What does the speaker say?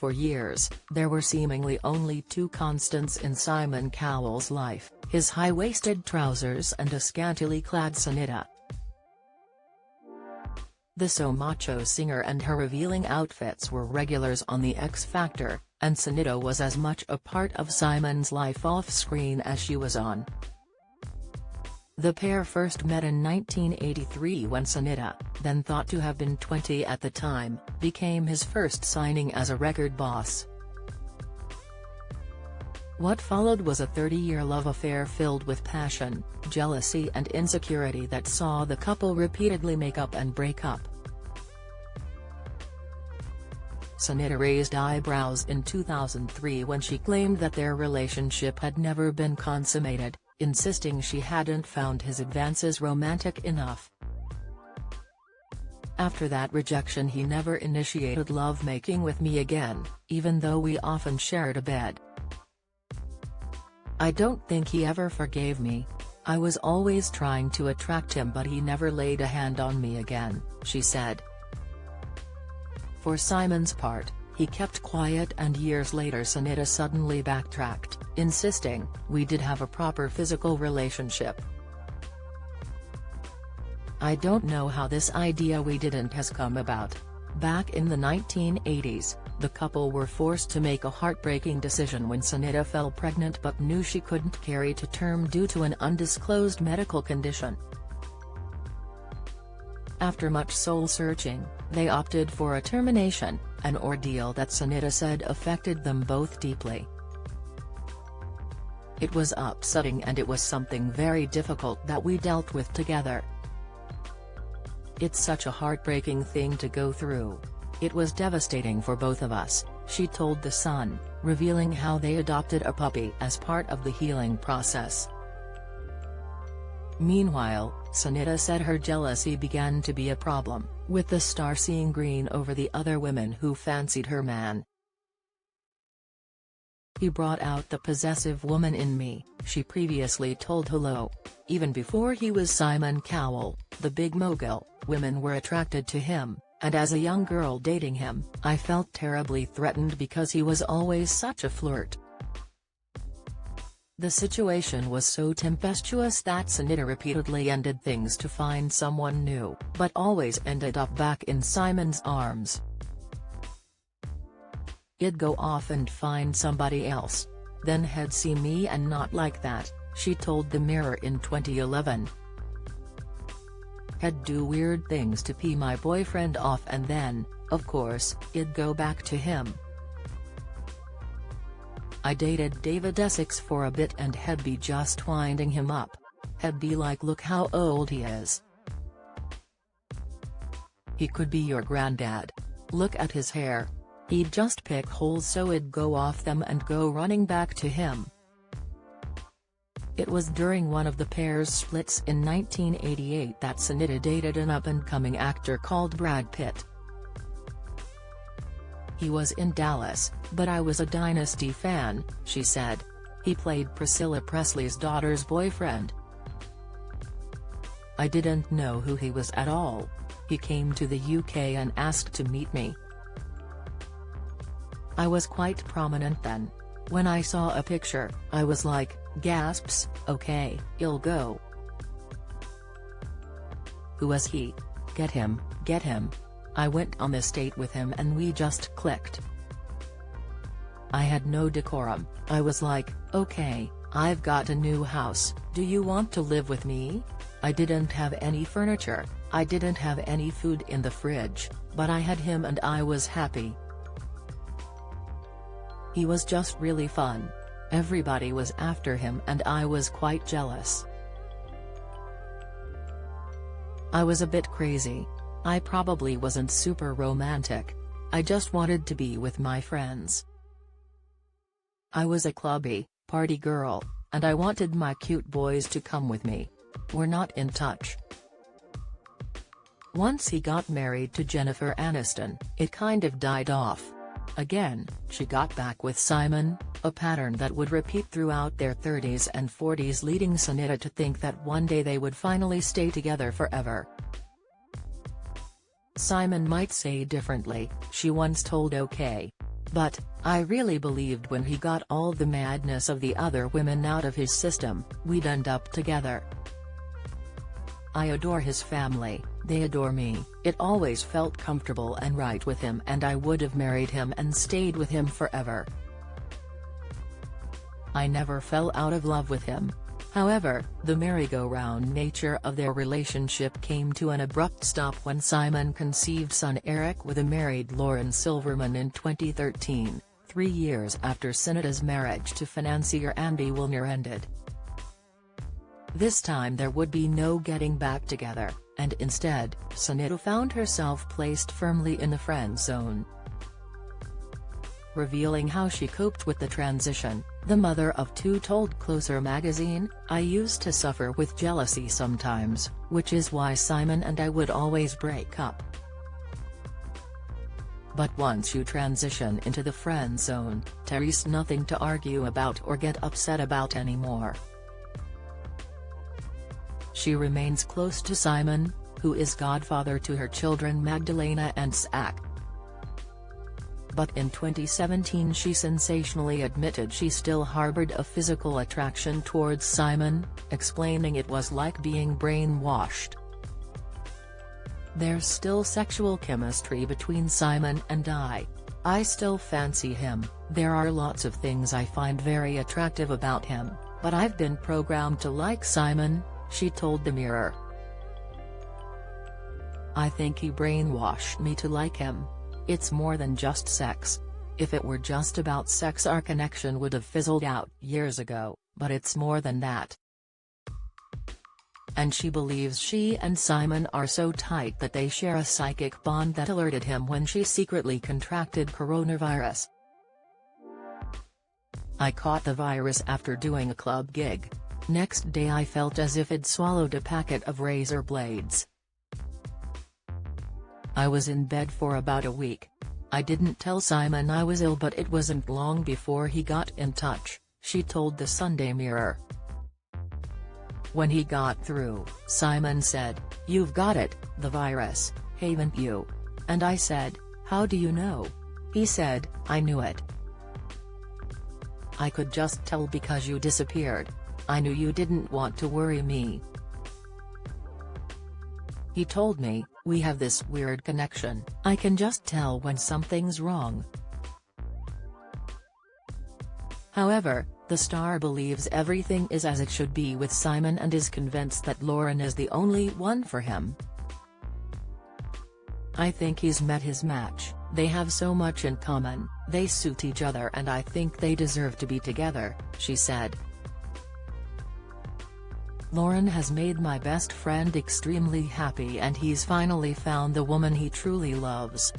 For years, there were seemingly only two constants in Simon Cowell's life: his high-waisted trousers and a scantily clad Sinitta. The so-macho singer and her revealing outfits were regulars on The X Factor, and Sinitta was as much a part of Simon's life off-screen as she was on. The pair first met in 1983 when Sinitta, then thought to have been 20 at the time, became his first signing as a record boss. What followed was a 30-year love affair filled with passion, jealousy and insecurity that saw the couple repeatedly make up and break up. Sinitta raised eyebrows in 2003 when she claimed that their relationship had never been consummated, insisting she hadn't found his advances romantic enough. After that rejection, he never initiated lovemaking with me again, even though we often shared a bed. I don't think he ever forgave me. I was always trying to attract him, but he never laid a hand on me again, she said. For Simon's part, he kept quiet, and years later Sinitta suddenly backtracked, insisting, "We did have a proper physical relationship." I don't know how this idea "we didn't" has come about. Back in the 1980s, the couple were forced to make a heartbreaking decision when Sinitta fell pregnant but knew she couldn't carry to term due to an undisclosed medical condition. After much soul-searching, they opted for a termination, an ordeal that Sinitta said affected them both deeply. "It was upsetting, and it was something very difficult that we dealt with together. It's such a heartbreaking thing to go through. It was devastating for both of us," she told The Sun, revealing how they adopted a puppy as part of the healing process. Meanwhile, Sinitta said her jealousy began to be a problem, with the star seeing green over the other women who fancied her man. "He brought out the possessive woman in me," she previously told Hello. Even before he was Simon Cowell, the big mogul, women were attracted to him, and as a young girl dating him, I felt terribly threatened because he was always such a flirt. The situation was so tempestuous that Sinitta repeatedly ended things to find someone new, but always ended up back in Simon's arms. "He'd go off and find somebody else. Then he'd see me and not like that," she told The Mirror in 2011. "He'd do weird things to pee my boyfriend off, and then, of course, he'd go back to him. I dated David Essex for a bit and he'd be just winding him up. He'd be like, 'Look how old he is. He could be your granddad. Look at his hair.' He'd just pick holes so it'd go off them and go running back to him." It was during one of the pair's splits in 1988 that Sinitta dated an up-and-coming actor called Brad Pitt. "He was in Dallas, but I was a Dynasty fan," she said. "He played Priscilla Presley's daughter's boyfriend. I didn't know who he was at all. He came to the UK and asked to meet me. I was quite prominent then. When I saw a picture, I was like, gasps, okay, he'll go. Who was he? Get him, get him. I went on this date with him and we just clicked. I had no decorum. I was like, okay, I've got a new house, do you want to live with me? I didn't have any furniture, I didn't have any food in the fridge, but I had him and I was happy. He was just really fun. Everybody was after him and I was quite jealous. I was a bit crazy. I probably wasn't super romantic. I just wanted to be with my friends. I was a clubby, party girl, and I wanted my cute boys to come with me. We're not in touch." Once he got married to Jennifer Aniston, it kind of died off. Again, she got back with Simon, a pattern that would repeat throughout their 30s and 40s, leading Sinitta to think that one day they would finally stay together forever. Simon might say differently, she once told OK! But, I really believed when he got all the madness of the other women out of his system, we'd end up together. I adore his family, they adore me, it always felt comfortable and right with him, and I would have married him and stayed with him forever. I never fell out of love with him. However, the merry-go-round nature of their relationship came to an abrupt stop when Simon conceived son Eric with a married Lauren Silverman in 2013, 3 years after Sinitta's marriage to financier Andy Wilner ended. This time there would be no getting back together, and instead, Sinitta found herself placed firmly in the friend zone. Revealing how she coped with the transition, the mother of two told Closer magazine, "I used to suffer with jealousy sometimes, which is why Simon and I would always break up. But once you transition into the friend zone, there's nothing to argue about or get upset about anymore." She remains close to Simon, who is godfather to her children Magdalena and Zach. But in 2017 she sensationally admitted she still harbored a physical attraction towards Simon, explaining it was like being brainwashed. "There's still sexual chemistry between Simon and I. I still fancy him, there are lots of things I find very attractive about him, but I've been programmed to like Simon," she told the Mirror. "I think he brainwashed me to like him. It's more than just sex. If it were just about sex our connection would have fizzled out years ago, but it's more than that." And she believes she and Simon are so tight that they share a psychic bond that alerted him when she secretly contracted coronavirus. "I caught the virus after doing a club gig. Next day I felt as if I'd swallowed a packet of razor blades. I was in bed for about a week. I didn't tell Simon I was ill, but it wasn't long before he got in touch," she told the Sunday Mirror. "When he got through, Simon said, 'You've got it, the virus, haven't you?' And I said, 'How do you know?' He said, 'I knew it. I could just tell because you disappeared. I knew you didn't want to worry me. He told me, we have this weird connection, I can just tell when something's wrong.'" However, the star believes everything is as it should be with Simon and is convinced that Lauren is the only one for him. "I think he's met his match, they have so much in common, they suit each other and I think they deserve to be together," she said. "Lauren has made my best friend extremely happy and he's finally found the woman he truly loves.